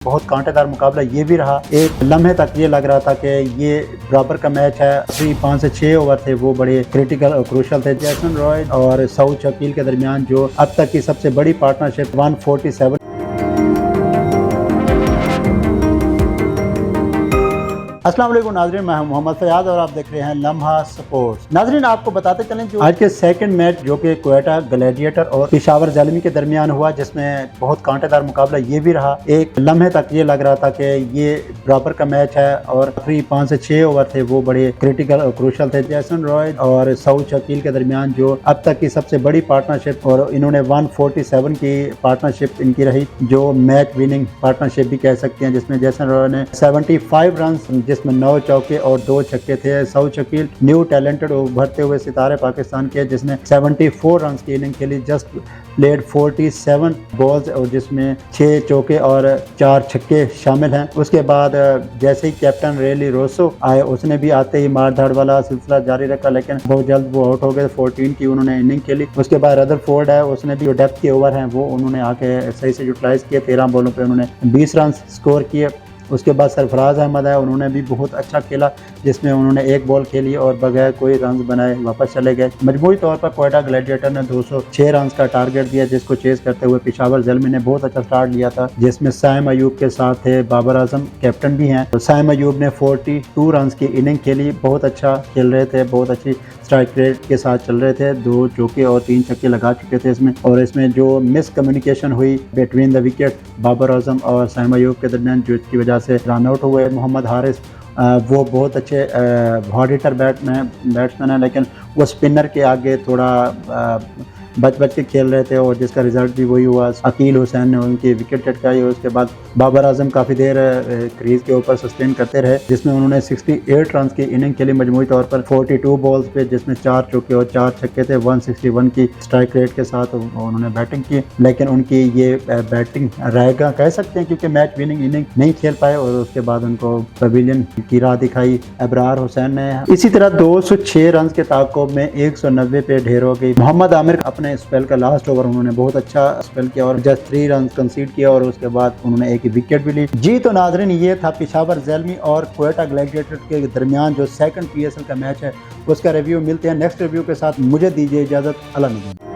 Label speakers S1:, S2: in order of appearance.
S1: बहुत कांटेदार मुकाबला ये भी रहा। एक लम्हे तक ये लग रहा था कि ये बराबर का मैच है। 5 से 6 ओवर थे वो बड़े क्रिटिकल और क्रूशल थे। जैसन रॉय और सऊद शकील के दरमियान जो अब तक की सबसे बड़ी पार्टनरशिप 147। अस्सलाम वालेकुम नाजरीन, मैं मोहम्मद फयाज और आप देख रहे हैं लम्हा स्पोर्ट्स। नाजरीन, आपको बताते चलें जो आज के सेकंड मैच जो कि क्वेटा ग्लैडिएटर और पेशावर ज़ल्मी के दरमियान हुआ, जिसमें बहुत कांटेदार मुकाबला ये भी रहा। एक लम्हे तक ये लग रहा था कि ये बराबर का मैच है और 5 से 6 ओवर थे वो बड़े क्रिटिकल और क्रूशल थे। जैसन रॉय और सऊद शकील के दरमियान जो अब तक की सबसे बड़ी पार्टनरशिप, और इन्होंने 147 की पार्टनरशिप इनकी रही, जो मैच विनिंग पार्टनरशिप भी कह सकते हैं, जिसमें जैसन रॉय ने 75 रन, जिसमें 9 चौके और 2 छक्के थे। सऊद शकील न्यू टैलेंटेड उभरते हुए सितारे पाकिस्तान के, जिसने 74 रन की इनिंग खेली। जस्ट प्लेड 47 बॉल्स और जिसमें 6 चौके और 4 छक्के शामिल हैं। उसके बाद जैसे ही कैप्टन रेली रोसो आए, उसने भी आते ही मार धाड़ वाला सिलसिला जारी रखा, लेकिन बहुत जल्द वो आउट हो गए। 14 की उन्होंने इनिंग खेली। उसके बाद रदरफोर्ड है, उसने भी जो डेप्थ के ओवर हैं वो उन्होंने आके सही से यूटिलाइज किए। 13 बॉलों पे उन्होंने 20 रन स्कोर किए। उसके बाद सरफराज अहमद है, उन्होंने भी बहुत अच्छा खेला, जिसमें उन्होंने 1 बॉल खेली और बगैर कोई रन बनाए वापस चले गए। मजमूई तौर पर क्वेटा ग्लैडिएटर ने 206 रन का टारगेट दिया, जिसको चेस करते हुए पेशावर ज़ल्मी ने बहुत अच्छा स्टार्ट लिया था, जिसमें साइम अयूब के साथ थे बाबर आजम, कैप्टन भी हैं। तो साइम अयूब ने 42 रन की इनिंग खेली, बहुत अच्छा खेल रहे थे, बहुत अच्छी स्ट्राइक रेट के साथ चल रहे थे। 2 चौके और 3 छक्के लगा चुके थे इसमें। और इसमें जो मिस कम्युनिकेशन हुई between the wicket Babar Azam और साइम अयूब के दरमियान, जिसकी वजह से रन आउट हुए। मोहम्मद हारिस वो बहुत अच्छे हार्ड हिटर बैट्समैन है, लेकिन वो स्पिनर के आगे थोड़ा बच के खेल रहे थे, और जिसका रिजल्ट भी वही हुआ। अकील हुसैन ने उनकी विकेट चटकाई, और उसके बाद बाबर आजम काफ़ी देर क्रीज के ऊपर सस्टेन करते रहे, जिसमें उन्होंने 68 रन की इनिंग खेली मजमूई तौर पर 42 बॉल्स पे, जिसमें 4 चौके और 4 छक्के थे। 161 की स्ट्राइक रेट के साथ उन्होंने बैटिंग की, लेकिन उनकी ये बैटिंग रहेगा कह सकते हैं, क्योंकि मैच विनिंग इनिंग नहीं खेल पाए। और उसके बाद उनको पवेलियन की राह दिखाई अबरार हुसैन ने। इसी तरह 206 रन के ताक़ुब में 190 पे ढेर हो गई। मोहम्मद आमिर अपने स्पेल का लास्ट ओवर उन्होंने बहुत अच्छा स्पेल किया और जस्ट 3 रन कंसीड किया, और उसके बाद उन्होंने एक विकेट भी ली। जी तो नाजरीन, ये था पेशावर ज़ल्मी और क्वेटा ग्लैडिएटर के दरमियान जो सेकंड PSL का मैच है, उसका रिव्यू। मिलते हैं नेक्स्ट रिव्यू के साथ। मुझे दीजिए इजाज़त। अल्लाह।